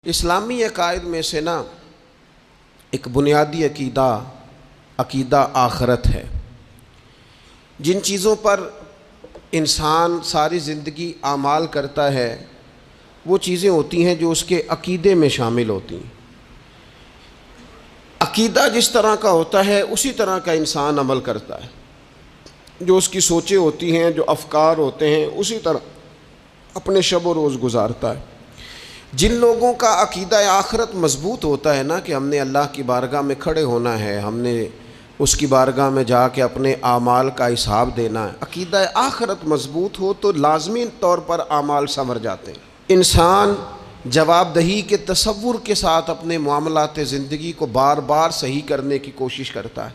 اسلامی عقائد میں سے نا ایک بنیادی عقیدہ آخرت ہے۔ جن چیزوں پر انسان ساری زندگی اعمال کرتا ہے وہ چیزیں ہوتی ہیں جو اس کے عقیدے میں شامل ہوتی ہیں۔ عقیدہ جس طرح کا ہوتا ہے اسی طرح کا انسان عمل کرتا ہے، جو اس کی سوچیں ہوتی ہیں، جو افکار ہوتے ہیں، اسی طرح اپنے شب و روز گزارتا ہے۔ جن لوگوں کا عقیدہ آخرت مضبوط ہوتا ہے نا کہ ہم نے اللہ کی بارگاہ میں کھڑے ہونا ہے، ہم نے اس کی بارگاہ میں جا کے اپنے اعمال کا حساب دینا ہے، عقیدہ آخرت مضبوط ہو تو لازمی طور پر اعمال سنور جاتے ہیں۔ انسان جواب دہی کے تصور کے ساتھ اپنے معاملات زندگی کو بار بار صحیح کرنے کی کوشش کرتا ہے۔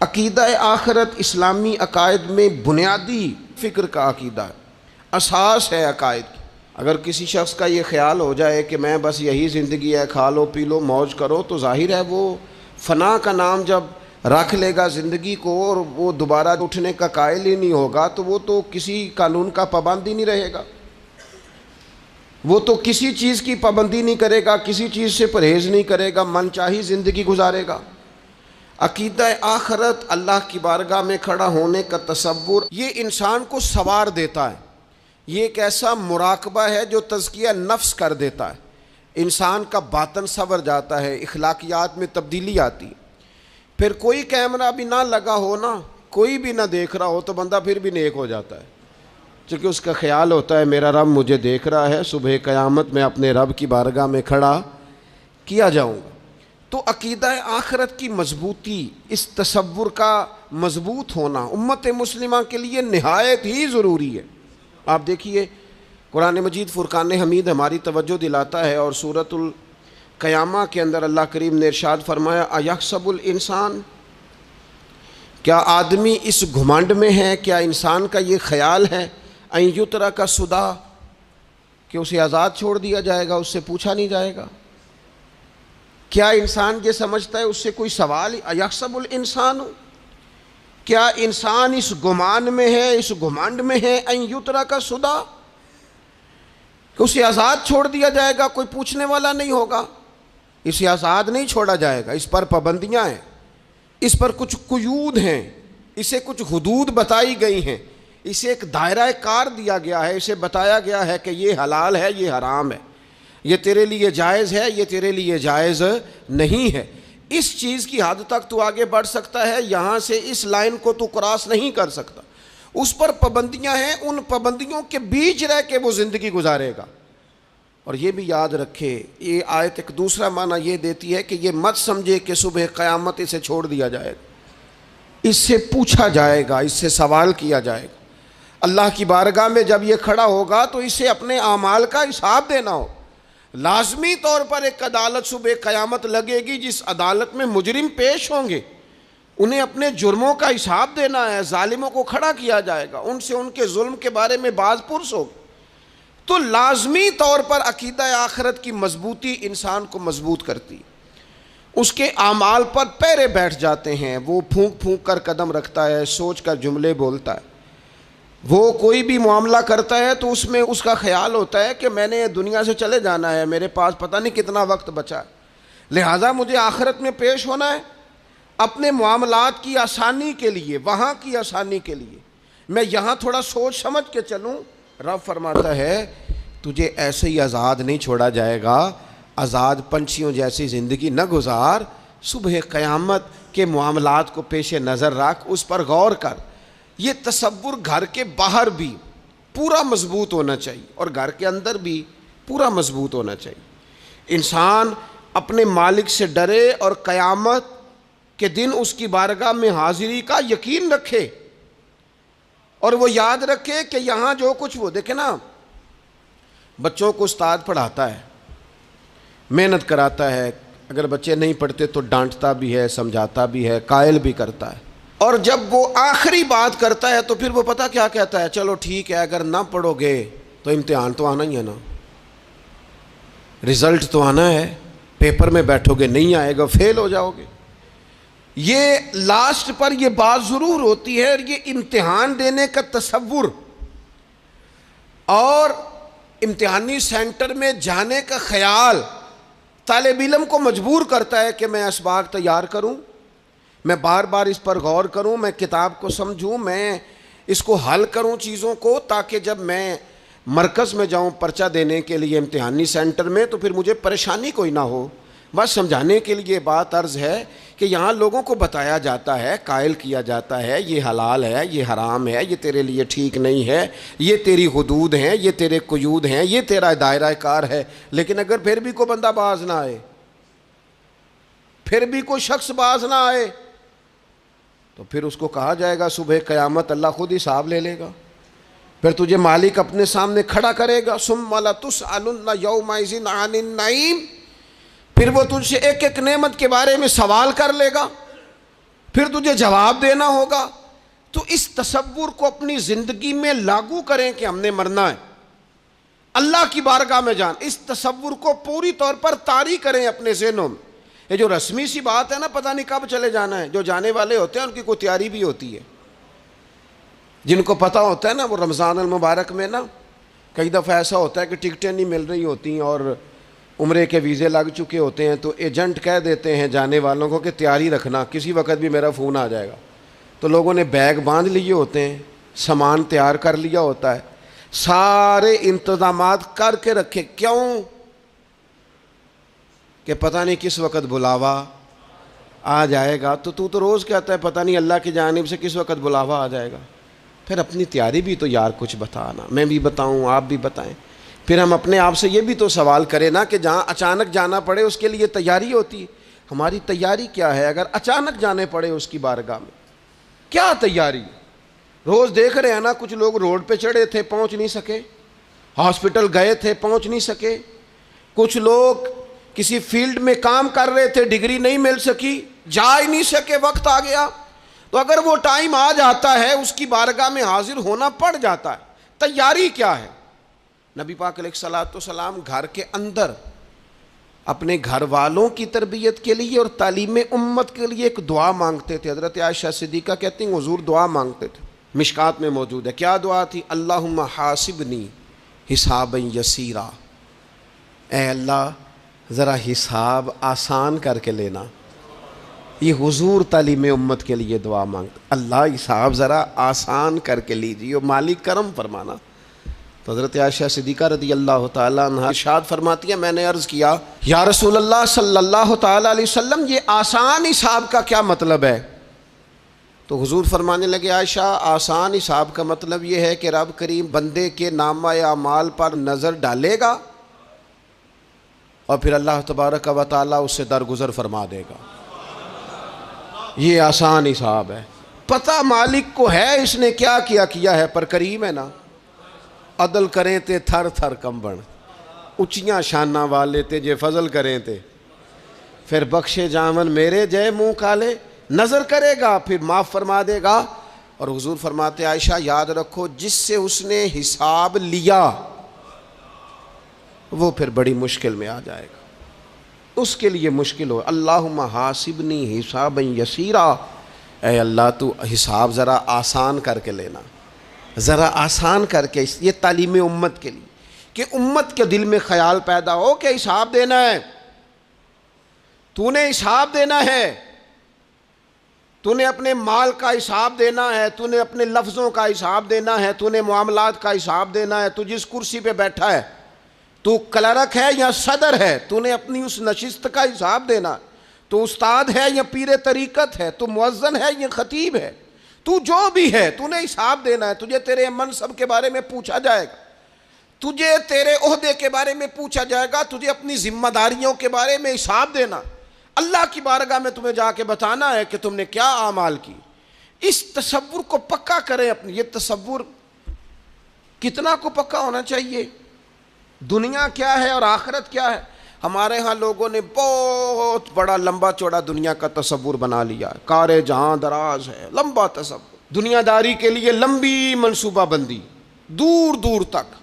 عقیدہ آخرت اسلامی عقائد میں بنیادی فکر کا عقیدہ ہے، اساس ہے عقائد کی۔ اگر کسی شخص کا یہ خیال ہو جائے کہ میں بس یہی زندگی ہے، کھا لو پی لو موج کرو، تو ظاہر ہے وہ فنا کا نام جب رکھ لے گا زندگی کو اور وہ دوبارہ اٹھنے کا قائل ہی نہیں ہوگا تو وہ تو کسی قانون کا پابند ہی نہیں رہے گا، وہ تو کسی چیز کی پابندی نہیں کرے گا، کسی چیز سے پرہیز نہیں کرے گا، من چاہی زندگی گزارے گا۔ عقیدہ آخرت، اللہ کی بارگاہ میں کھڑا ہونے کا تصور، یہ انسان کو سوار دیتا ہے۔ یہ ایک ایسا مراقبہ ہے جو تزکیہ نفس کر دیتا ہے، انسان کا باطن سنور جاتا ہے، اخلاقیات میں تبدیلی آتی ہے۔ پھر کوئی کیمرہ بھی نہ لگا ہو نا، کوئی بھی نہ دیکھ رہا ہو تو بندہ پھر بھی نیک ہو جاتا ہے، چونکہ اس کا خیال ہوتا ہے میرا رب مجھے دیکھ رہا ہے، صبح قیامت میں اپنے رب کی بارگاہ میں کھڑا کیا جاؤں گا۔ تو عقیدہ آخرت کی مضبوطی، اس تصور کا مضبوط ہونا امت مسلمہ کے لیے نہایت ہی ضروری ہے۔ آپ دیکھیے قرآن مجید فرقان حمید ہماری توجہ دلاتا ہے، اور سورۃ القیامہ کے اندر اللہ کریم نے ارشاد فرمایا ایحسب الانسان، کیا آدمی اس گھمنڈ میں ہے، کیا انسان کا یہ خیال ہے ان یترک سدی، کہ اسے آزاد چھوڑ دیا جائے گا، اس سے پوچھا نہیں جائے گا؟ کیا انسان یہ سمجھتا ہے اس سے کوئی سوال؟ ایحسب الانسان، کیا انسان اس گمان میں ہے، اس گھمنڈ میں ہے ان یترک سدی، کہ اسے آزاد چھوڑ دیا جائے گا، کوئی پوچھنے والا نہیں ہوگا؟ اسے آزاد نہیں چھوڑا جائے گا، اس پر پابندیاں ہیں، اس پر کچھ قیود ہیں، اسے کچھ حدود بتائی گئی ہیں، اسے ایک دائرہ کار دیا گیا ہے، اسے بتایا گیا ہے کہ یہ حلال ہے، یہ حرام ہے، یہ تیرے لیے جائز ہے، یہ تیرے لیے جائز نہیں ہے۔ اس چیز کی حد تک تو آگے بڑھ سکتا ہے، یہاں سے اس لائن کو تو کراس نہیں کر سکتا، اس پر پابندیاں ہیں، ان پابندیوں کے بیچ رہ کے وہ زندگی گزارے گا۔ اور یہ بھی یاد رکھے، یہ آیت ایک دوسرا معنی یہ دیتی ہے کہ یہ مت سمجھے کہ صبح قیامت اسے چھوڑ دیا جائے گا، اس سے پوچھا جائے گا، اس سے سوال کیا جائے گا۔ اللہ کی بارگاہ میں جب یہ کھڑا ہوگا تو اسے اپنے اعمال کا حساب دینا ہو۔ لازمی طور پر ایک عدالت صبح قیامت لگے گی، جس عدالت میں مجرم پیش ہوں گے، انہیں اپنے جرموں کا حساب دینا ہے، ظالموں کو کھڑا کیا جائے گا، ان سے ان کے ظلم کے بارے میں باز پرس ہوگا۔ تو لازمی طور پر عقیدہ آخرت کی مضبوطی انسان کو مضبوط کرتی، اس کے اعمال پر پیرے بیٹھ جاتے ہیں، وہ پھونک پھونک کر قدم رکھتا ہے، سوچ کر جملے بولتا ہے، وہ کوئی بھی معاملہ کرتا ہے تو اس میں اس کا خیال ہوتا ہے کہ میں نے دنیا سے چلے جانا ہے، میرے پاس پتہ نہیں کتنا وقت بچا ہے، لہٰذا مجھے آخرت میں پیش ہونا ہے، اپنے معاملات کی آسانی کے لیے، وہاں کی آسانی کے لیے میں یہاں تھوڑا سوچ سمجھ کے چلوں۔ رب فرماتا ہے تجھے ایسے ہی آزاد نہیں چھوڑا جائے گا، آزاد پنچھیوں جیسی زندگی نہ گزار، صبح قیامت کے معاملات کو پیش نظر رکھ، اس پر غور کر۔ یہ تصور گھر کے باہر بھی پورا مضبوط ہونا چاہیے اور گھر کے اندر بھی پورا مضبوط ہونا چاہیے۔ انسان اپنے مالک سے ڈرے اور قیامت کے دن اس کی بارگاہ میں حاضری کا یقین رکھے، اور وہ یاد رکھے کہ یہاں جو کچھ، وہ دیکھے نا بچوں کو استاد پڑھاتا ہے، محنت کراتا ہے، اگر بچے نہیں پڑھتے تو ڈانٹتا بھی ہے، سمجھاتا بھی ہے، قائل بھی کرتا ہے، اور جب وہ آخری بات کرتا ہے تو پھر وہ پتہ کیا کہتا ہے؟ چلو ٹھیک ہے، اگر نہ پڑھو گے تو امتحان تو آنا ہی ہے نا، رزلٹ تو آنا ہے، پیپر میں بیٹھو گے نہیں آئے گا، فیل ہو جاؤ گے۔ یہ لاسٹ پر یہ بات ضرور ہوتی ہے، اور یہ امتحان دینے کا تصور اور امتحانی سینٹر میں جانے کا خیال طالب علم کو مجبور کرتا ہے کہ میں اسباق تیار کروں، میں بار بار اس پر غور کروں، میں کتاب کو سمجھوں، میں اس کو حل کروں چیزوں کو، تاکہ جب میں مرکز میں جاؤں پرچہ دینے کے لیے امتحانی سینٹر میں تو پھر مجھے پریشانی کوئی نہ ہو۔ بس سمجھانے کے لیے بات عرض ہے کہ یہاں لوگوں کو بتایا جاتا ہے، قائل کیا جاتا ہے یہ حلال ہے، یہ حرام ہے، یہ تیرے لیے ٹھیک نہیں ہے، یہ تیری حدود ہیں، یہ تیرے قیود ہیں، یہ تیرا دائرہ کار ہے۔ لیکن اگر پھر بھی کوئی بندہ باز نہ آئے، پھر بھی کوئی شخص باز نہ آئے، تو پھر اس کو کہا جائے گا صبح قیامت اللہ خود حساب لے لے گا، پھر تجھے مالک اپنے سامنے کھڑا کرے گا، ثم لتسألن یومئذ عن النعیم، پھر وہ تجھ سے ایک ایک نعمت کے بارے میں سوال کر لے گا، پھر تجھے جواب دینا ہوگا۔ تو اس تصور کو اپنی زندگی میں لاگو کریں کہ ہم نے مرنا ہے، اللہ کی بارگاہ میں جان، اس تصور کو پوری طور پر طاری کریں اپنے ذہنوں میں۔ یہ جو رسمی سی بات ہے نا، پتہ نہیں کب چلے جانا ہے، جو جانے والے ہوتے ہیں ان کی کوئی تیاری بھی ہوتی ہے، جن کو پتہ ہوتا ہے نا وہ رمضان المبارک میں نا کئی دفعہ ایسا ہوتا ہے کہ ٹکٹیں نہیں مل رہی ہوتی ہیں اور عمرے کے ویزے لگ چکے ہوتے ہیں، تو ایجنٹ کہہ دیتے ہیں جانے والوں کو کہ تیاری رکھنا، کسی وقت بھی میرا فون آ جائے گا۔ تو لوگوں نے بیگ باندھ لیے ہوتے ہیں، سامان تیار کر لیا ہوتا ہے، سارے انتظامات کر کے رکھے، کیوں کہ پتہ نہیں کس وقت بلاوا آ جائے گا۔ تو روز کہتا ہے پتہ نہیں اللہ کی جانب سے کس وقت بلاوا آ جائے گا۔ پھر اپنی تیاری بھی تو یار کچھ بتانا، میں بھی بتاؤں آپ بھی بتائیں، پھر ہم اپنے آپ سے یہ بھی تو سوال کریں نا کہ جہاں اچانک جانا پڑے اس کے لیے تیاری ہوتی ہے، ہماری تیاری کیا ہے؟ اگر اچانک جانے پڑے اس کی بارگاہ میں کیا تیاری؟ روز دیکھ رہے ہیں نا، کچھ لوگ روڈ پہ چڑھے تھے پہنچ نہیں سکے، ہاسپٹل گئے تھے پہنچ نہیں سکے، کچھ لوگ کسی فیلڈ میں کام کر رہے تھے ڈگری نہیں مل سکی، جا ہی نہیں سکے، وقت آ گیا۔ تو اگر وہ ٹائم آ جاتا ہے اس کی بارگاہ میں حاضر ہونا پڑ جاتا ہے، تیاری کیا ہے؟ نبی پاک علیہ الصلوۃ والسلام گھر کے اندر اپنے گھر والوں کی تربیت کے لیے اور تعلیم امت کے لیے ایک دعا مانگتے تھے۔ حضرت عائشہ صدیقہ کہتی ہیں حضور دعا مانگتے تھے، مشکات میں موجود ہے۔ کیا دعا تھی؟ اللہم حاسبنی حسابا یسیرا، اے اللہ ذرا حساب آسان کر کے لینا۔ یہ حضور تعلیم امت کے لیے دعا مانگتے، اللہ حساب ذرا آسان کر کے لیجیے، مالک کرم فرمانا۔ تو حضرت عائشہ صدیقہ رضی اللہ تعالیٰ عنہ ارشاد فرماتی ہے میں نے عرض کیا یا رسول اللہ صلی اللہ تعالیٰ علیہ وسلم یہ آسان حساب کا کیا مطلب ہے؟ تو حضور فرمانے لگے عائشہ آسان حساب کا مطلب یہ ہے کہ رب کریم بندے کے نامہ اعمال پر نظر ڈالے گا اور پھر اللہ تبارک و تعالیٰ اس سے درگزر فرما دے گا۔ یہ آسان حساب ہے، پتہ مالک کو ہے اس نے کیا کیا ہے، پر کریم ہے نا۔ عدل کریں تے تھر تھر کمبن، اچیاں شاناں والے تے جے فضل کریں تے پھر بخشے جامن میرے جے منہ کالے، نظر کرے گا پھر معاف فرما دے گا۔ اور حضور فرماتے عائشہ یاد رکھو جس سے اس نے حساب لیا وہ پھر بڑی مشکل میں آ جائے گا، اس کے لیے مشکل ہو۔ اللہم حاسبنی حسابا یسیرا، اے اللہ تو حساب ذرا آسان کر کے لینا، ذرا آسان کر کے۔ یہ تعلیم امت کے لیے کہ امت کے دل میں خیال پیدا ہو کہ حساب دینا ہے، تو نے حساب دینا ہے، تو نے اپنے مال کا حساب دینا ہے، تو نے اپنے لفظوں کا حساب دینا ہے، تو نے معاملات کا حساب دینا ہے۔ تو جس کرسی پہ بیٹھا ہے، تو کلرک ہے یا صدر ہے، تو نے اپنی اس نشست کا حساب دینا۔ تو استاد ہے یا پیر طریقت ہے، تو مؤذن ہے یا خطیب ہے، تو جو بھی ہے تو نے حساب دینا ہے۔ تجھے تیرے منصب کے بارے میں پوچھا جائے گا، تجھے تیرے عہدے کے بارے میں پوچھا جائے گا، تجھے اپنی ذمہ داریوں کے بارے میں حساب دینا، اللہ کی بارگاہ میں تمہیں جا کے بتانا ہے کہ تم نے کیا اعمال کی۔ اس تصور کو پکا کریں اپنی۔ یہ تصور کتنا کو پکا ہونا چاہیے، دنیا کیا ہے اور آخرت کیا ہے۔ ہمارے ہاں لوگوں نے بہت بڑا لمبا چوڑا دنیا کا تصور بنا لیا، کار جہاں دراز ہے، لمبا تصور، دنیا داری کے لیے لمبی منصوبہ بندی، دور دور تک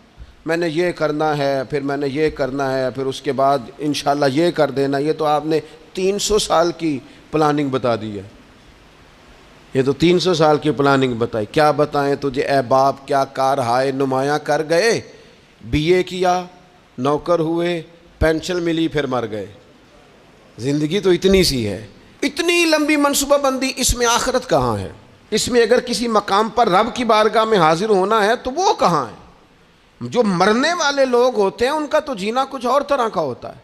میں نے یہ کرنا ہے، پھر میں نے یہ کرنا ہے، پھر اس کے بعد انشاءاللہ یہ کر دینا۔ یہ تو آپ نے 300 سال کی پلاننگ بتا دی ہے، یہ تو 300 سال کی پلاننگ بتائی۔ کیا بتائیں تجھے اے باپ، کیا کار ہائے نمایاں کر گئے BA کیا, نوکر ہوئے, پینشن ملی, پھر مر گئے. زندگی تو اتنی سی ہے, اتنی لمبی منصوبہ بندی, اس میں آخرت کہاں ہے؟ اس میں اگر کسی مقام پر رب کی بارگاہ میں حاضر ہونا ہے تو وہ کہاں ہے؟ جو مرنے والے لوگ ہوتے ہیں ان کا تو جینا کچھ اور طرح کا ہوتا ہے,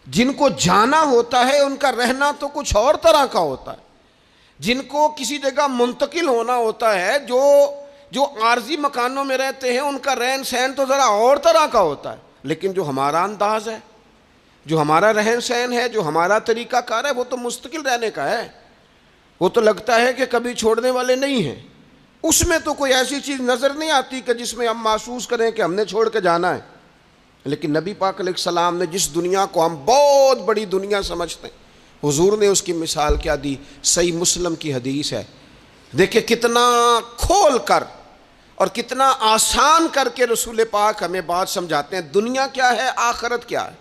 جن کو جانا ہوتا ہے ان کا رہنا تو کچھ اور طرح کا ہوتا ہے, جن کو کسی جگہ منتقل ہونا ہوتا ہے, جو عارضی مکانوں میں رہتے ہیں ان کا رہن سہن تو ذرا اور طرح کا ہوتا ہے. لیکن جو ہمارا انداز ہے, جو ہمارا رہن سہن ہے, جو ہمارا طریقہ کار ہے, وہ تو مستقل رہنے کا ہے. وہ تو لگتا ہے کہ کبھی چھوڑنے والے نہیں ہیں. اس میں تو کوئی ایسی چیز نظر نہیں آتی کہ جس میں ہم محسوس کریں کہ ہم نے چھوڑ کے جانا ہے. لیکن نبی پاک علیہ السلام نے جس دنیا کو ہم بہت بڑی دنیا سمجھتے ہیں, حضور نے اس کی مثال کیا دی؟ صحیح مسلم کی حدیث ہے. دیکھیں کتنا کھول کر اور کتنا آسان کر کے رسول پاک ہمیں بات سمجھاتے ہیں. دنیا کیا ہے, آخرت کیا ہے,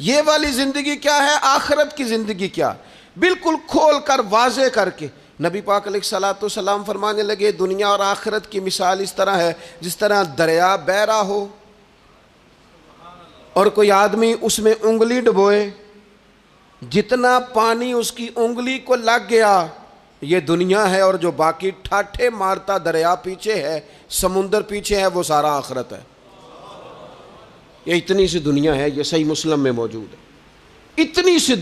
یہ والی زندگی کیا ہے, آخرت کی زندگی کیا, بالکل کھول کر واضح کر کے نبی پاک علیہ الصلوۃ والسلام فرمانے لگے دنیا اور آخرت کی مثال اس طرح ہے جس طرح دریا بہہ رہا ہو اور کوئی آدمی اس میں انگلی ڈبوئے, جتنا پانی اس کی انگلی کو لگ گیا یہ دنیا ہے, اور جو باقی ٹھاٹھے مارتا دریا پیچھے ہے, سمندر پیچھے ہے, وہ سارا آخرت ہے. یہ اتنی سی دنیا ہے, یہ صحیح مسلم میں موجود ہے. اتنی سی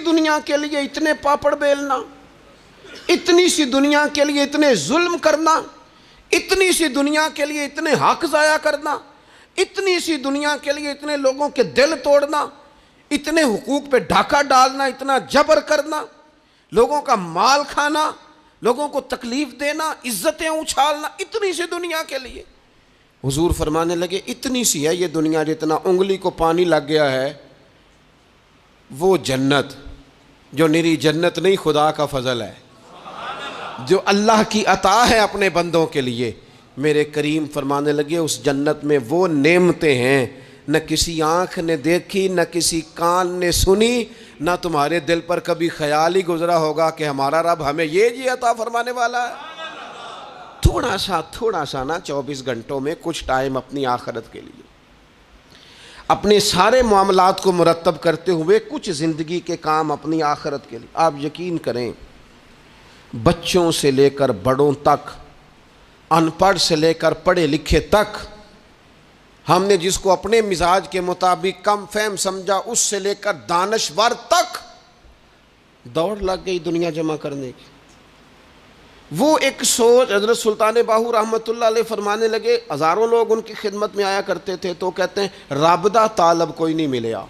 دنیا کے لیے اتنے پاپڑ بیلنا, اتنی سی دنیا کے لیے اتنے ظلم کرنا, اتنی سی دنیا کے لیے اتنے حق ضائع کرنا, اتنی سی دنیا کے لیے اتنے لوگوں کے دل توڑنا, اتنے حقوق پہ ڈھاکہ ڈالنا, اتنا جبر کرنا, لوگوں کا مال کھانا, لوگوں کو تکلیف دینا, عزتیں اچھالنا, اتنی سی دنیا کے لیے. حضور فرمانے لگے اتنی سی ہے یہ دنیا, جتنا انگلی کو پانی لگ گیا ہے وہ جنت, جو نری جنت نہیں, خدا کا فضل ہے, جو اللہ کی عطا ہے اپنے بندوں کے لیے. میرے کریم فرمانے لگے اس جنت میں وہ نعمتیں ہیں نہ کسی آنکھ نے دیکھی, نہ کسی کان نے سنی, نہ تمہارے دل پر کبھی خیال ہی گزرا ہوگا کہ ہمارا رب ہمیں یہ عطا فرمانے والا ہے. تھوڑا سا نا 24 گھنٹوں میں کچھ ٹائم اپنی آخرت کے لیے, اپنے سارے معاملات کو مرتب کرتے ہوئے کچھ زندگی کے کام اپنی آخرت کے لیے. آپ یقین کریں بچوں سے لے کر بڑوں تک, ان پڑھ سے لے کر پڑھے لکھے تک, ہم نے جس کو اپنے مزاج کے مطابق کم فہم سمجھا اس سے لے کر دانشور تک دوڑ لگ گئی دنیا جمع کرنے کی. وہ ایک سوچ حضرت سلطان باہو رحمۃ اللہ علیہ فرمانے لگے, ہزاروں لوگ ان کی خدمت میں آیا کرتے تھے تو کہتے ہیں رب دا طالب کوئی نہیں ملیا,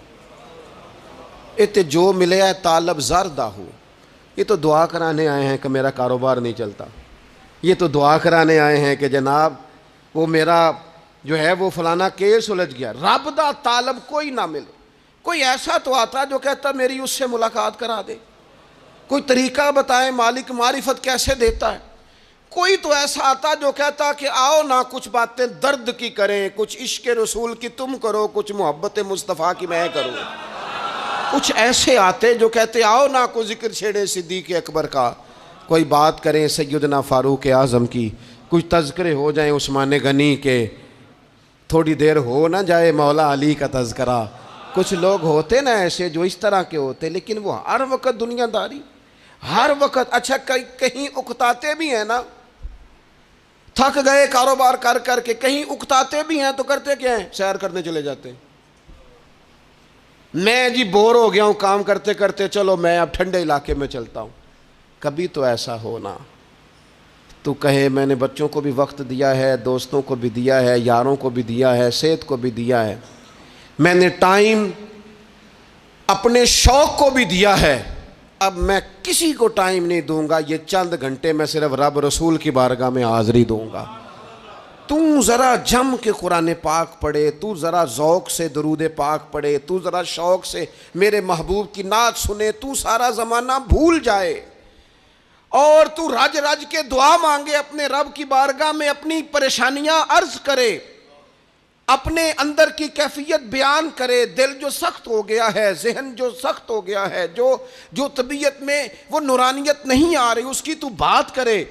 اتے جو ملیا ہے طالب زردہ ہو. یہ تو دعا کرانے آئے ہیں کہ میرا کاروبار نہیں چلتا, یہ تو دعا کرانے آئے ہیں کہ جناب وہ میرا جو ہے وہ فلانا کیس سلجھ گیا. رب دا طالب کوئی نہ ملے. کوئی ایسا تو آتا جو کہتا میری اس سے ملاقات کرا دے, کوئی طریقہ بتائے مالک معرفت کیسے دیتا ہے. کوئی تو ایسا آتا جو کہتا کہ آؤ نہ کچھ باتیں درد کی کریں, کچھ عشق رسول کی تم کرو, کچھ محبت مصطفیٰ کی میں کروں. کچھ ایسے آتے جو کہتے آؤ نہ کوئی ذکر چھیڑے صدیق اکبر کا, کوئی بات کریں سیدنا فاروق اعظم کی, کچھ تذکرے ہو جائیں عثمان غنی کے, تھوڑی دیر ہو نہ جائے مولا علی کا تذکرہ. کچھ لوگ ہوتے نا ایسے جو اس طرح کے ہوتے, لیکن وہ ہر وقت دنیا داری, ہر وقت. اچھا کہیں اکتاتے بھی ہیں نا, تھک گئے کاروبار کر کر کے, کہیں اکتاتے بھی ہیں تو کرتے کیا ہیں, سیر کرنے چلے جاتے ہیں. میں جی بور ہو گیا ہوں کام کرتے کرتے, چلو میں اب ٹھنڈے علاقے میں چلتا ہوں. کبھی تو ایسا ہونا تو کہے میں نے بچوں کو بھی وقت دیا ہے, دوستوں کو بھی دیا ہے, یاروں کو بھی دیا ہے, صحت کو بھی دیا ہے, میں نے ٹائم اپنے شوق کو بھی دیا ہے, اب میں کسی کو ٹائم نہیں دوں گا, یہ چند گھنٹے میں صرف رب رسول کی بارگاہ میں حاضری دوں گا. تو ذرا جم کے قرآن پاک پڑھے, تو ذرا ذوق سے درود پاک پڑھے, تو ذرا شوق سے میرے محبوب کی نعت سنے, تو سارا زمانہ بھول جائے اور تو رج رج کے دعا مانگے اپنے رب کی بارگاہ میں, اپنی پریشانیاں عرض کرے, اپنے اندر کی کیفیت بیان کرے. دل جو سخت ہو گیا ہے, ذہن جو سخت ہو گیا ہے, جو طبیعت میں وہ نورانیت نہیں آ رہی, اس کی تو بات کرے.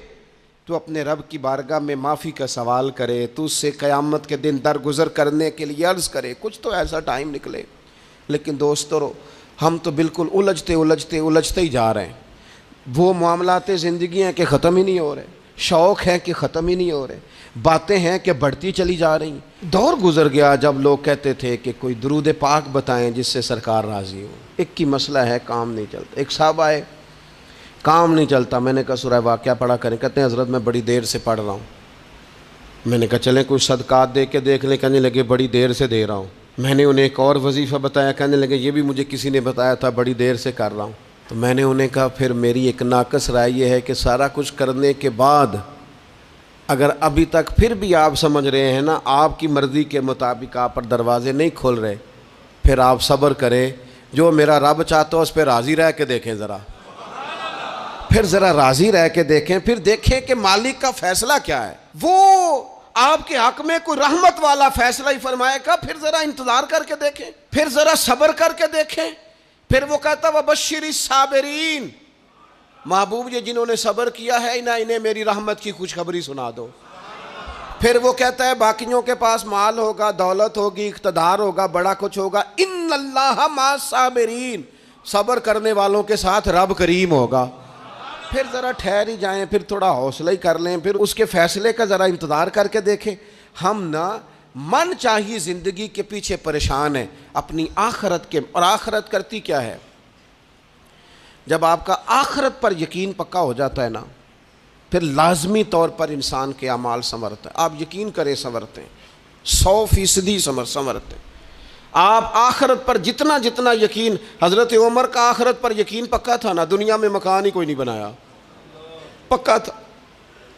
تو اپنے رب کی بارگاہ میں معافی کا سوال کرے، تو اس سے قیامت کے دن درگزر کرنے کے لیے عرض کرے، کچھ تو ایسا ٹائم نکلے۔ لیکن دوستو، ہم تو بالکل الجھتے ہی جا رہے ہیں۔ وہ معاملات زندگی ہیں کہ ختم ہی نہیں ہو رہے، شوق ہیں کہ ختم ہی نہیں ہو رہے، باتیں ہیں کہ بڑھتی چلی جا رہی ہیں۔ دور گزر گیا جب لوگ کہتے تھے کہ کوئی درود پاک بتائیں جس سے سرکار راضی ہو۔ ایک کی مسئلہ ہے، کام نہیں چلتا۔ ایک صاحب آئے، کام نہیں چلتا۔ میں نے کہا سورہ واقعہ پڑھا کریں۔ کہتے ہیں حضرت میں بڑی دیر سے پڑھ رہا ہوں۔ میں نے کہا چلیں کچھ صدقات دے کے دیکھ لیں۔ کہنے لگے بڑی دیر سے دے رہا ہوں۔ میں نے انہیں ایک اور وظیفہ بتایا، کہنے لگے یہ بھی مجھے کسی نے بتایا تھا، بڑی دیر سے کر رہا ہوں۔ تو میں نے انہیں کہا پھر میری ایک ناقص رائے یہ ہے کہ سارا کچھ کرنے کے بعد اگر ابھی تک پھر بھی آپ سمجھ رہے ہیں نا آپ کی مرضی کے مطابق آپ پر دروازے نہیں کھل رہے، پھر آپ صبر کریں۔ جو میرا رب چاہتا ہے اس پہ راضی رہ کے دیکھیں، پھر ذرا راضی رہ کے دیکھیں، پھر دیکھیں کہ مالک کا فیصلہ کیا ہے۔ وہ آپ کے حق میں کوئی رحمت والا فیصلہ ہی فرمائے گا، پھر ذرا انتظار کر کے دیکھیں، پھر ذرا صبر کر کے دیکھیں۔ پھر وہ کہتا وَبَشِّرِ الصَّابِرِينَ، محبوب یہ جنہوں نے صبر کیا ہے انہیں میری رحمت کی خوشخبری سنا دو۔ پھر وہ کہتا ہے باقیوں کے پاس مال ہوگا، دولت ہوگی، اقتدار ہوگا، بڑا کچھ ہوگا، ان اللہ مع الصابرین، صبر کرنے والوں کے ساتھ رب کریم ہوگا۔ پھر ذرا ٹھہر ہی جائیں، پھر تھوڑا حوصلہ ہی کر لیں، پھر اس کے فیصلے کا ذرا انتظار کر کے دیکھیں۔ ہم نہ من چاہیے زندگی کے پیچھے پریشان ہیں اپنی آخرت کے، اور آخرت کرتی کیا ہے؟ جب آپ کا آخرت پر یقین پکا ہو جاتا ہے نا، پھر لازمی طور پر انسان کے اعمال سنورتے ہیں۔ آپ یقین کریں سنورتے ہیں، 100% سنورتے ہیں۔ آپ آخرت پر جتنا یقین، حضرت عمر کا آخرت پر یقین پکا تھا نا، دنیا میں مکان ہی کوئی نہیں بنایا، پکا تھا۔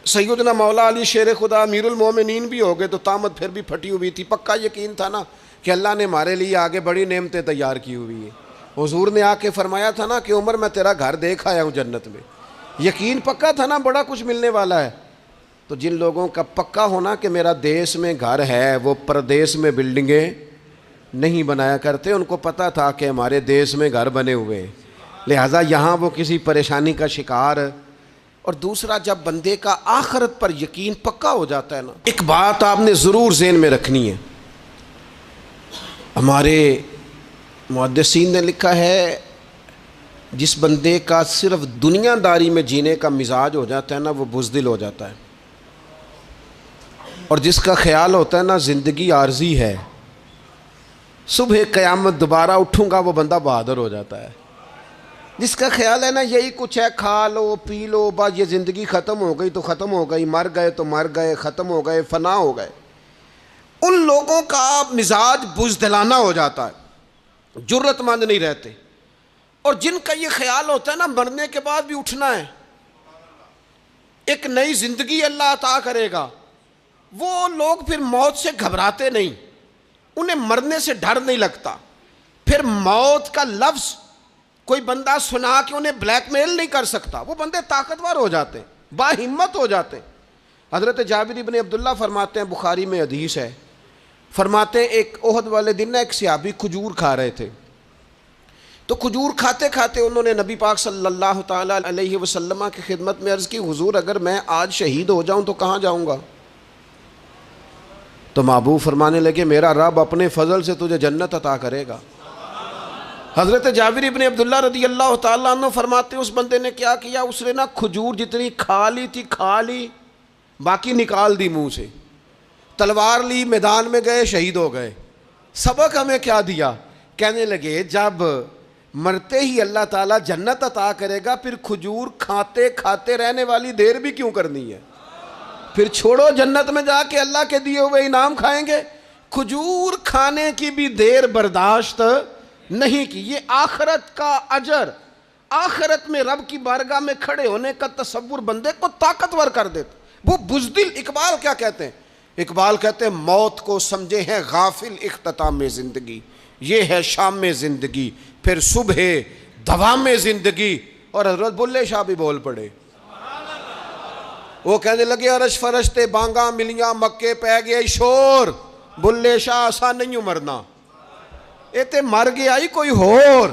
سیدنا مولا علی شیر خدا امیر المومنین بھی ہو گئے تو طامت پھر بھی پھٹی ہوئی تھی، پکا یقین تھا نا کہ اللہ نے ہمارے لیے آگے بڑی نعمتیں تیار کی ہوئی ہیں۔ حضور نے آ کے فرمایا تھا نا کہ عمر میں تیرا گھر دیکھ آیا ہوں جنت میں، یقین پکا تھا نا بڑا کچھ ملنے والا ہے۔ تو جن لوگوں کا پکا ہونا کہ میرا دیس میں گھر ہے، وہ پردیس میں بلڈنگیں نہیں بنایا کرتے، ان کو پتا تھا کہ ہمارے دیس میں گھر بنے ہوئے ہیں، لہٰذا یہاں وہ کسی پریشانی کا شکار۔ اور دوسرا، جب بندے کا آخرت پر یقین پکا ہو جاتا ہے نا، ایک بات آپ نے ضرور ذہن میں رکھنی ہے۔ ہمارے محدثین نے لکھا ہے جس بندے کا صرف دنیا داری میں جینے کا مزاج ہو جاتا ہے نا، وہ بزدل ہو جاتا ہے، اور جس کا خیال ہوتا ہے نا زندگی عارضی ہے، صبح قیامت دوبارہ اٹھوں گا، وہ بندہ بہادر ہو جاتا ہے۔ جس کا خیال ہے نا یہی کچھ ہے، کھا لو پی لو بس، یہ زندگی ختم ہو گئی تو ختم ہو گئی، مر گئے تو مر گئے، ختم ہو گئے، فنا ہو گئے، ان لوگوں کا مزاج بزدلانہ ہو جاتا ہے، جرت مند نہیں رہتے۔ اور جن کا یہ خیال ہوتا ہے نا مرنے کے بعد بھی اٹھنا ہے، ایک نئی زندگی اللہ عطا کرے گا، وہ لوگ پھر موت سے گھبراتے نہیں، انہیں مرنے سے ڈر نہیں لگتا۔ پھر موت کا لفظ کوئی بندہ سنا کہ انہیں بلیک میل نہیں کر سکتا، وہ بندے طاقتور ہو جاتے ہیں، باہمت ہو جاتے ہیں۔ حضرت جابر بن عبداللہ فرماتے ہیں، بخاری میں حدیث ہے، فرماتے ہیں ایک احد والے دن ایک صحابی کھجور کھا رہے تھے، تو کھجور کھاتے کھاتے انہوں نے نبی پاک صلی اللہ تعالیٰ علیہ وسلم کی خدمت میں عرض کی، حضور اگر میں آج شہید ہو جاؤں تو کہاں جاؤں گا؟ تو محبوب فرمانے لگے میرا رب اپنے فضل سے تجھے جنت عطا کرے گا۔ حضرت جابر ابن عبداللہ رضی اللہ تعالیٰ عنہ فرماتے ہیں اس بندے نے کیا کیا، اس نے نا کھجور جتنی کھا لی تھی کھا لی، باقی نکال دی منہ سے، تلوار لی، میدان میں گئے، شہید ہو گئے۔ سبق ہمیں کیا دیا؟ کہنے لگے جب مرتے ہی اللہ تعالیٰ جنت عطا کرے گا، پھر کھجور کھاتے کھاتے رہنے والی دیر بھی کیوں کرنی ہے؟ پھر چھوڑو، جنت میں جا کے اللہ کے دیے ہوئے انعام کھائیں گے۔ کھجور کھانے کی بھی دیر برداشت نہیں کی۔ یہ آخرت کا اجر، آخرت میں رب کی بارگاہ میں کھڑے ہونے کا تصور بندے کو طاقتور کر دیتا۔ وہ بزدل، اقبال کیا کہتے ہیں؟ اقبال کہتے ہیں موت کو سمجھے ہیں غافل اختتام میں زندگی، یہ ہے شام میں زندگی، پھر صبح دوام میں زندگی۔ اور حضرت بلے شاہ بھی بول پڑے، وہ کہنے لگے عرش فرشتے بانگاں ملیاں مکے پہ گیا شور، بلے شاہ آسان نہیں مرنا، یہ تے مر گیا ہی کوئی اور،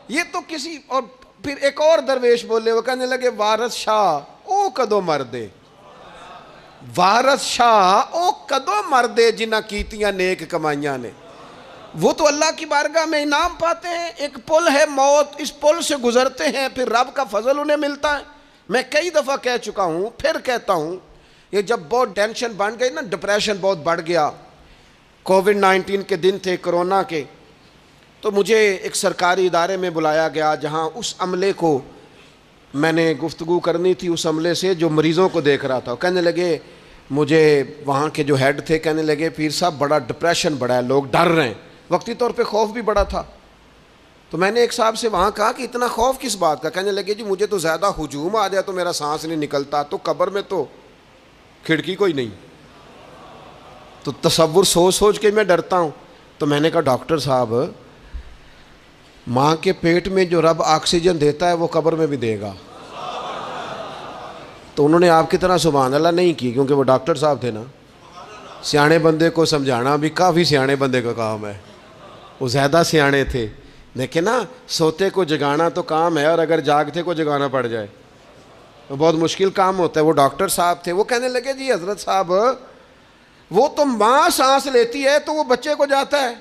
یہ تو کسی اور۔ پھر ایک اور درویش بولے، وہ کہنے لگے وارث شاہ او کدو مر دے، وارث شاہ او کدو مردے جنہ کیتیاں نیک کمائیاں نے، وہ تو اللہ کی بارگاہ میں انعام پاتے ہیں. ایک پل ہے موت، اس پل سے گزرتے ہیں، پھر رب کا فضل انہیں ملتا ہے. میں کئی دفعہ کہہ چکا ہوں، پھر کہتا ہوں، یہ جب بہت ٹینشن بن گئی نا، ڈپریشن بہت بڑھ گیا، کووڈ-19 کے دن تھے، کرونا کے، تو مجھے ایک سرکاری ادارے میں بلایا گیا جہاں اس عملے کو میں نے گفتگو کرنی تھی، اس عملے سے جو مریضوں کو دیکھ رہا تھا. کہنے لگے، مجھے وہاں کے جو ہیڈ تھے کہنے لگے پیر صاحب بڑا ڈپریشن بڑا ہے، لوگ ڈر رہے ہیں. وقتی طور پہ خوف بھی بڑا تھا. تو میں نے ایک صاحب سے وہاں کہا کہ اتنا خوف کس بات کا؟ کہنے لگے جی مجھے تو زیادہ ہجوم آ جائے تو میرا سانس نہیں نکلتا، تو قبر میں تو کھڑکی کوئی نہیں، تو تصور سوچ سوچ کے میں ڈرتا ہوں. تو میں نے کہا ڈاکٹر صاحب، ماں کے پیٹ میں جو رب آکسیجن دیتا ہے وہ قبر میں بھی دے گا. تو انہوں نے آپ کی طرح سبحان اللہ نہیں کی، کیونکہ وہ ڈاکٹر صاحب تھے نا. سیانے بندے کو سمجھانا بھی کافی سیانے بندے کا کام ہے، وہ زیادہ سیانے تھے. لیکن نا سوتے کو جگانا تو کام ہے، اور اگر جاگتے کو جگانا پڑ جائے تو بہت مشکل کام ہوتا ہے. وہ ڈاکٹر صاحب تھے. وہ کہنے لگے جی حضرت صاحب، وہ تو ماں سانس لیتی ہے تو وہ بچے کو جاتا ہے،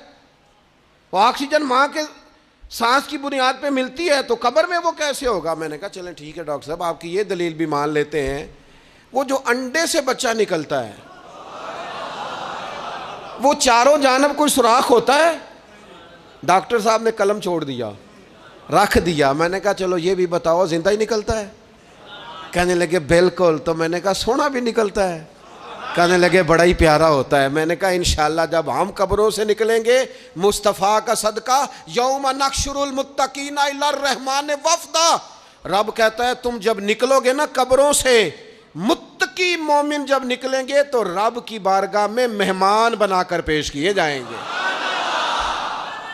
وہ آکسیجن ماں کے سانس کی بنیاد پہ ملتی ہے، تو قبر میں وہ کیسے ہوگا؟ میں نے کہا چلیں ٹھیک ہے ڈاکٹر صاحب، آپ کی یہ دلیل بھی مان لیتے ہیں. وہ جو انڈے سے بچہ نکلتا ہے، وہ چاروں جانب کوئی سوراخ ہوتا ہے؟ ڈاکٹر صاحب نے قلم چھوڑ دیا، رکھ دیا. میں نے کہا چلو یہ بھی بتاؤ زندہ ہی نکلتا ہے؟ کہنے لگے بالکل. تو میں نے کہا سونا بھی نکلتا ہے؟ کہنے لگے بڑا ہی پیارا ہوتا ہے. میں نے کہا انشاءاللہ جب ہم قبروں سے نکلیں گے، مصطفیٰ کا صدقہ، یوم نحشر المتقین الی الرحمن وفدا، رب کہتا ہے تم جب نکلو گے نا قبروں سے، متقی مومن جب نکلیں گے تو رب کی بارگاہ میں مہمان بنا کر پیش کیے جائیں گے.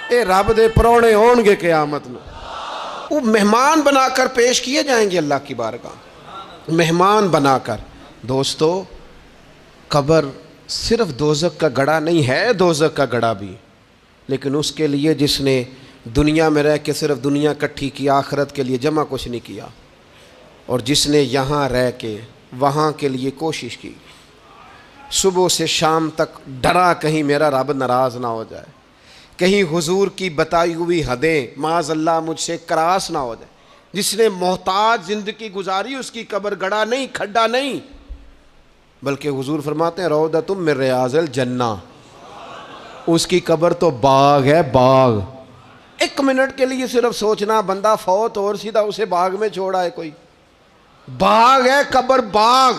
اے رب دے پرونے ہون گے قیامت میں، وہ مہمان بنا کر پیش کیے جائیں گے اللہ کی بارگاہ، مہمان بنا کر. دوستو، قبر صرف دوزخ کا گڑھا نہیں ہے، دوزخ کا گڑھا بھی، لیکن اس کے لیے جس نے دنیا میں رہ کے صرف دنیا کٹھی کی، آخرت کے لیے جمع کچھ نہیں کیا، اور جس نے یہاں رہ کے وہاں کے لیے کوشش کی، صبح سے شام تک ڈرا کہیں میرا رب ناراض نہ ہو جائے، کہیں حضور کی بتائی ہوئی حدیں معاذ اللہ مجھ سے کراس نہ ہو جائے. جس نے محتاج زندگی گزاری، اس کی قبر گڑھا نہیں، کھڈا نہیں، بلکہ حضور فرماتے ہیں روضۃ من ریاض الجنہ، اس کی قبر تو باغ ہے، باغ. ایک منٹ کے لیے صرف سوچنا، بندہ فوت اور سیدھا اسے باغ میں چھوڑا ہے کوئی، باغ ہے قبر، باغ.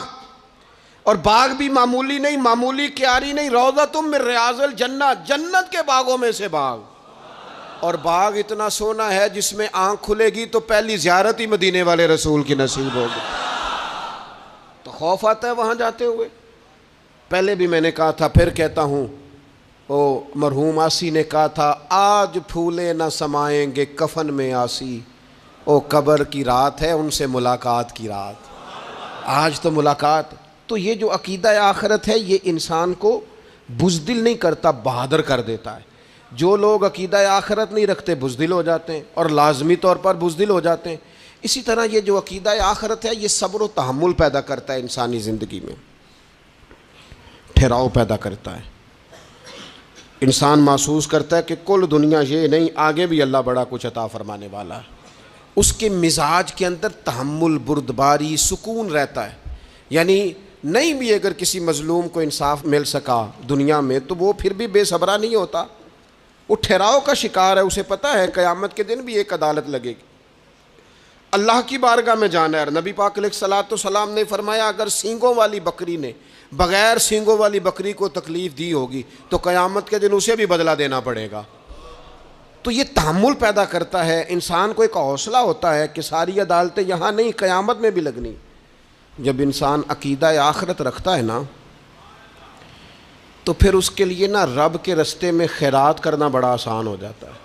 اور باغ بھی معمولی نہیں، معمولی کیاری نہیں، روضۃ من ریاض الجنہ، جنت کے باغوں میں سے باغ. اور باغ اتنا سونا ہے جس میں آنکھ کھلے گی تو پہلی زیارت ہی مدینے والے رسول کی نصیب ہوگی. تو خوف آتا ہے وہاں جاتے ہوئے. پہلے بھی میں نے کہا تھا، پھر کہتا ہوں، وہ مرحوم آسی نے کہا تھا آج پھولے نہ سمائیں گے کفن میں آسی، او قبر کی رات ہے ان سے ملاقات کی رات. آج تو ملاقات. تو یہ جو عقیدہ آخرت ہے یہ انسان کو بزدل نہیں کرتا، بہادر کر دیتا ہے. جو لوگ عقیدہ آخرت نہیں رکھتے بزدل ہو جاتے ہیں، اور لازمی طور پر بزدل ہو جاتے ہیں. اسی طرح یہ جو عقیدہ آخرت ہے یہ صبر و تحمل پیدا کرتا ہے، انسانی زندگی میں ٹھہراؤ پیدا کرتا ہے. انسان محسوس کرتا ہے کہ کل دنیا یہ نہیں، آگے بھی اللہ بڑا کچھ عطا فرمانے والا ہے. اس کے مزاج کے اندر تحمل، بردباری، سکون رہتا ہے. یعنی نہیں بھی اگر کسی مظلوم کو انصاف مل سکا دنیا میں تو وہ پھر بھی بے صبرا نہیں ہوتا، وہ ٹھہراؤ کا شکار ہے. اسے پتہ ہے قیامت کے دن بھی ایک عدالت لگے گی، اللہ کی بارگاہ میں جانا ہے. نبی پاک علیہ الصلوۃ والسلام نے فرمایا اگر سینگوں والی بکری نے بغیر سینگوں والی بکری کو تکلیف دی ہوگی تو قیامت کے دن اسے بھی بدلہ دینا پڑے گا. تو یہ تحمل پیدا کرتا ہے، انسان کو ایک حوصلہ ہوتا ہے کہ ساری عدالتیں یہاں نہیں، قیامت میں بھی لگنی. جب انسان عقیدہ آخرت رکھتا ہے نا تو پھر اس کے لیے نا رب کے رستے میں خیرات کرنا بڑا آسان ہو جاتا ہے.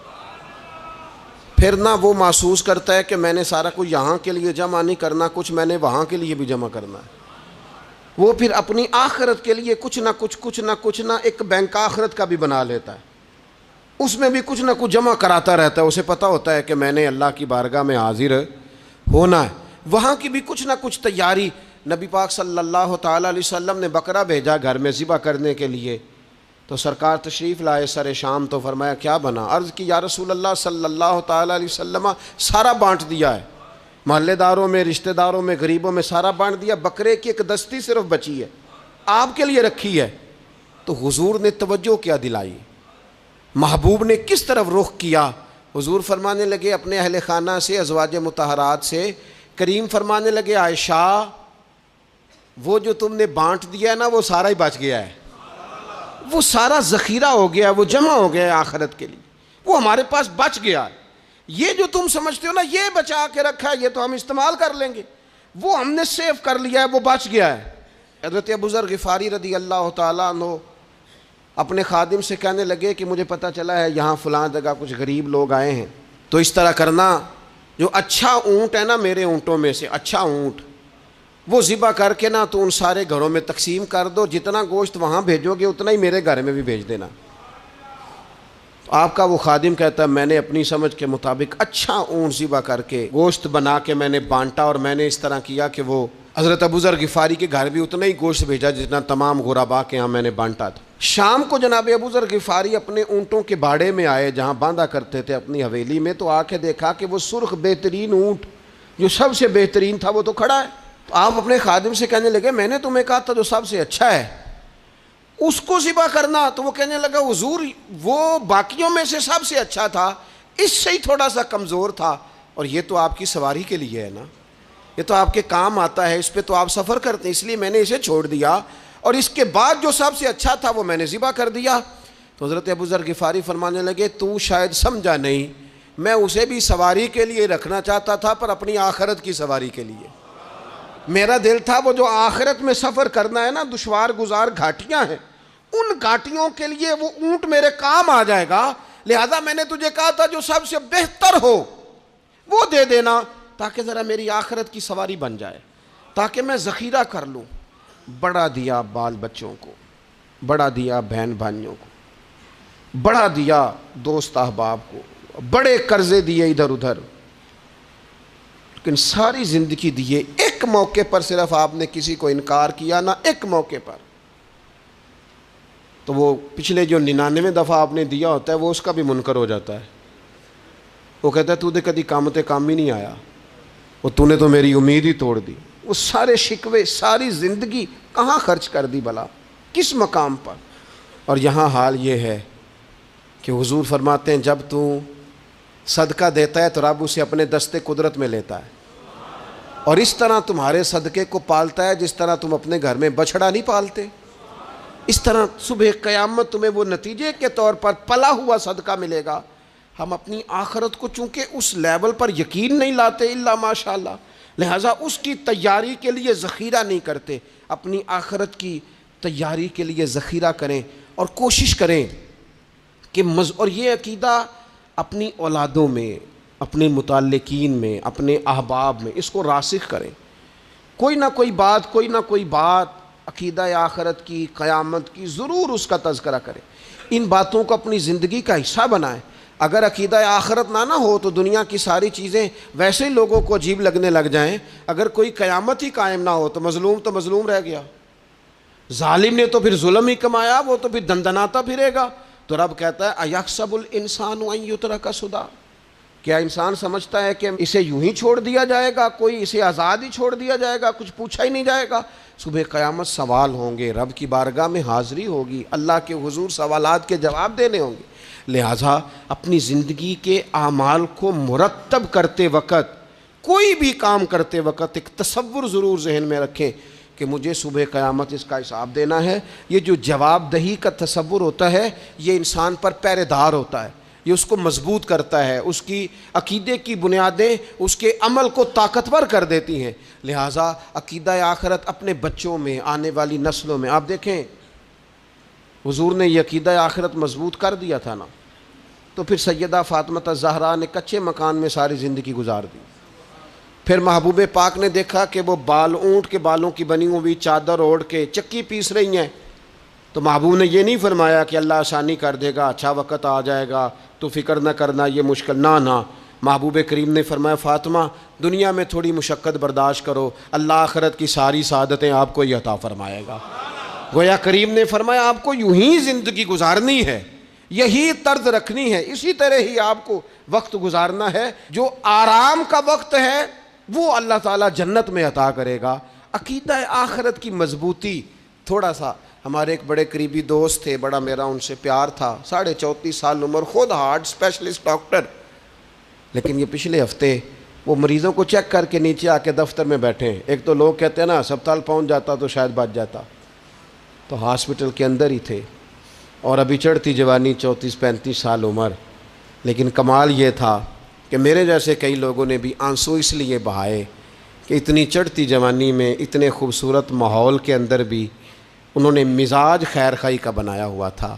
پھر نہ وہ محسوس کرتا ہے کہ میں نے سارا کچھ یہاں کے لیے جمع نہیں کرنا، کچھ میں نے وہاں کے لیے بھی جمع کرنا ہے. وہ پھر اپنی آخرت کے لیے کچھ نہ ایک بینک آخرت کا بھی بنا لیتا ہے، اس میں بھی کچھ نہ کچھ جمع کراتا رہتا ہے. اسے پتہ ہوتا ہے کہ میں نے اللہ کی بارگاہ میں حاضر ہونا ہے، وہاں کی بھی کچھ نہ کچھ تیاری. نبی پاک صلی اللہ تعالیٰ علیہ وسلم نے بکرا بھیجا گھر میں ذبح کرنے کے لیے، تو سرکار تشریف لائے سر شام، تو فرمایا کیا بنا؟ عرض کی یا رسول اللہ صلی اللہ تعالیٰ علیہ وسلم سارا بانٹ دیا ہے، محلے داروں میں، رشتہ داروں میں، غریبوں میں سارا بانٹ دیا، بکرے کی ایک دستی صرف بچی ہے، آپ کے لیے رکھی ہے۔ تو حضور نے توجہ کیا دلائی، محبوب نے کس طرف رخ کیا؟ حضور فرمانے لگے اپنے اہل خانہ سے، ازواج مطہرات سے، کریم فرمانے لگے عائشہ وہ جو تم نے بانٹ دیا ہے نا وہ سارا ہی بچ گیا ہے، وہ سارا ذخیرہ ہو گیا، وہ جمع ہو گیا ہے آخرت کے لیے، وہ ہمارے پاس بچ گیا ہے۔ یہ جو تم سمجھتے ہو نا یہ بچا کے رکھا ہے، یہ تو ہم استعمال کر لیں گے، وہ ہم نے سیو کر لیا ہے، وہ بچ گیا ہے۔ حضرت ابو ذر غفاری رضی اللہ تعالیٰ عنہ اپنے خادم سے کہنے لگے کہ مجھے پتہ چلا ہے یہاں فلاں جگہ کچھ غریب لوگ آئے ہیں، تو اس طرح کرنا، جو اچھا اونٹ ہے نا میرے اونٹوں میں سے، اچھا اونٹ وہ ذبح کر کے نا تو ان سارے گھروں میں تقسیم کر دو، جتنا گوشت وہاں بھیجو گے اتنا ہی میرے گھر میں بھی بھیج دینا۔ آپ کا وہ خادم کہتا ہے میں نے اپنی سمجھ کے مطابق اچھا اونٹ ذبح کر کے گوشت بنا کے میں نے بانٹا، اور میں نے اس طرح کیا کہ وہ حضرت ابو ذر غفاری کے گھر بھی اتنا ہی گوشت بھیجا جتنا تمام غربا کے ہاں میں نے بانٹا تھا۔ شام کو جناب ابو ذر غفاری اپنے اونٹوں کے باڑے میں آئے جہاں باندھا کرتے تھے اپنی حویلی میں، تو آ کے دیکھا کہ وہ سرخ بہترین اونٹ جو سب سے بہترین تھا وہ تو کھڑا ہے۔ تو آپ اپنے خادم سے کہنے لگے میں نے تمہیں کہا تھا جو سب سے اچھا ہے اس کو ذبح کرنا، تو وہ کہنے لگا حضور وہ باقیوں میں سے سب سے اچھا تھا، اس سے ہی تھوڑا سا کمزور تھا، اور یہ تو آپ کی سواری کے لیے ہے نا، یہ تو آپ کے کام آتا ہے، اس پہ تو آپ سفر کرتے ہیں، اس لیے میں نے اسے چھوڑ دیا، اور اس کے بعد جو سب سے اچھا تھا وہ میں نے ذبح کر دیا۔ تو حضرت ابو ذر غفاری فرمانے لگے تو شاید سمجھا نہیں، میں اسے بھی سواری کے لیے رکھنا چاہتا تھا پر اپنی آخرت کی سواری کے لیے، میرا دل تھا وہ جو آخرت میں سفر کرنا ہے نا، دشوار گزار گھاٹیاں ہیں، ان گھاٹیوں کے لیے وہ اونٹ میرے کام آ جائے گا، لہذا میں نے تجھے کہا تھا جو سب سے بہتر ہو وہ دے دینا تاکہ ذرا میری آخرت کی سواری بن جائے، تاکہ میں ذخیرہ کر لوں۔ بڑا دیا بال بچوں کو، بڑا دیا بہن بھائیوں کو، بڑا دیا دوست احباب کو، بڑے قرضے دیے ادھر ادھر، لیکن ساری زندگی دیے، ایک موقع پر صرف آپ نے کسی کو انکار کیا نہ، ایک موقع پر، تو وہ پچھلے جو 99 دفعہ آپ نے دیا ہوتا ہے وہ اس کا بھی منکر ہو جاتا ہے، وہ کہتا ہے تو نے کدی کام تے کام ہی نہیں آیا، وہ تو نے تو میری امید ہی توڑ دی، وہ سارے شکوے ساری زندگی کہاں خرچ کر دی بلا، کس مقام پر۔ اور یہاں حال یہ ہے کہ حضور فرماتے ہیں جب تو صدقہ دیتا ہے تو رب اسے اپنے دستے قدرت میں لیتا ہے، اور اس طرح تمہارے صدقے کو پالتا ہے جس طرح تم اپنے گھر میں بچھڑا نہیں پالتے، اس طرح صبح قیامت تمہیں وہ نتیجے کے طور پر پلا ہوا صدقہ ملے گا۔ ہم اپنی آخرت کو چونکہ اس لیول پر یقین نہیں لاتے الا ماشاءاللہ، لہٰذا اس کی تیاری کے لیے ذخیرہ نہیں کرتے، اپنی آخرت کی تیاری کے لیے ذخیرہ کریں اور کوشش کریں کہ اور یہ عقیدہ اپنی اولادوں میں، اپنے متعلقین میں، اپنے احباب میں اس کو راسخ کریں، کوئی نہ کوئی بات عقیدہ آخرت کی، قیامت کی ضرور اس کا تذکرہ کریں، ان باتوں کو اپنی زندگی کا حصہ بنائیں۔ اگر عقیدہ آخرت نہ ہو تو دنیا کی ساری چیزیں ویسے ہی لوگوں کو عجیب لگنے لگ جائیں، اگر کوئی قیامت ہی قائم نہ ہو تو مظلوم رہ گیا، ظالم نے تو پھر ظلم ہی کمایا، وہ تو پھر دندناتا پھرے گا۔ تو رب کہتا ہے اَيَحْسَبُ الْإِنسَانُ أَن يُتْرَكَ سُدًى، کیا انسان سمجھتا ہے کہ اسے یوں ہی چھوڑ دیا جائے گا، کوئی اسے آزاد ہی چھوڑ دیا جائے گا، کچھ پوچھا ہی نہیں جائے گا؟ صبح قیامت سوال ہوں گے، رب کی بارگاہ میں حاضری ہوگی، اللہ کے حضور سوالات کے جواب دینے ہوں گے، لہٰذا اپنی زندگی کے اعمال کو مرتب کرتے وقت، کوئی بھی کام کرتے وقت ایک تصور ضرور ذہن میں رکھیں کہ مجھے صبح قیامت اس کا حساب دینا ہے۔ یہ جو جواب دہی کا تصور ہوتا ہے یہ انسان پر پہرے دار ہوتا ہے، یہ اس کو مضبوط کرتا ہے، اس کی عقیدے کی بنیادیں اس کے عمل کو طاقتور کر دیتی ہیں۔ لہٰذا عقیدہ آخرت اپنے بچوں میں، آنے والی نسلوں میں، آپ دیکھیں حضور نے یہ عقیدہ آخرت مضبوط کر دیا تھا نا، تو پھر سیدہ فاطمہ الزہرا نے کچے مکان میں ساری زندگی گزار دی، پھر محبوب پاک نے دیکھا کہ وہ اونٹ کے بالوں کی بنی ہوئی چادر اوڑھ کے چکی پیس رہی ہیں، تو محبوب نے یہ نہیں فرمایا کہ اللہ آسانی کر دے گا، اچھا وقت آ جائے گا تو فکر نہ کرنا یہ مشکل، نہ محبوب کریم نے فرمایا فاطمہ دنیا میں تھوڑی مشقت برداشت کرو، اللہ آخرت کی ساری سعادتیں آپ کو ہی عطا فرمائے گا۔ گویا کریم نے فرمایا آپ کو یوں ہی زندگی گزارنی ہے، یہی طرز رکھنی ہے، اسی طرح ہی آپ کو وقت گزارنا ہے۔ جو آرام کا وقت ہے وہ اللہ تعالیٰ جنت میں عطا کرے گا۔ عقیدہ آخرت کی مضبوطی تھوڑا سا، ہمارے ایک بڑے قریبی دوست تھے، بڑا میرا ان سے پیار تھا، 34.5 سال عمر، خود ہارٹ اسپیشلسٹ ڈاکٹر، لیکن یہ پچھلے ہفتے وہ مریضوں کو چیک کر کے نیچے آ کے دفتر میں بیٹھے ہیں۔ ایک تو لوگ کہتے ہیں نا ہسپتال پہنچ جاتا تو شاید بچ جاتا، تو ہاسپٹل کے اندر ہی تھے، اور ابھی چڑھتی جوانی، 34-35 سال عمر۔ لیکن کمال یہ تھا کہ میرے جیسے کئی لوگوں نے بھی آنسو اس لیے بہائے کہ اتنی چڑھتی جوانی میں اتنے خوبصورت ماحول کے اندر بھی انہوں نے مزاج خیر خواہی کا بنایا ہوا تھا،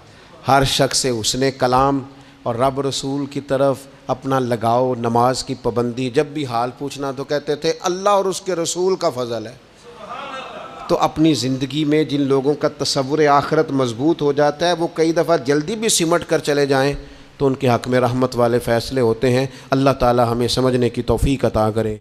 ہر شخص سے حسن کلام اور رب رسول کی طرف اپنا لگاؤ، نماز کی پابندی، جب بھی حال پوچھنا تو کہتے تھے اللہ اور اس کے رسول کا فضل ہے۔ تو اپنی زندگی میں جن لوگوں کا تصور آخرت مضبوط ہو جاتا ہے وہ کئی دفعہ جلدی بھی سمٹ کر چلے جائیں تو ان کے حق میں رحمت والے فیصلے ہوتے ہیں۔ اللہ تعالی ہمیں سمجھنے کی توفیق عطا کرے۔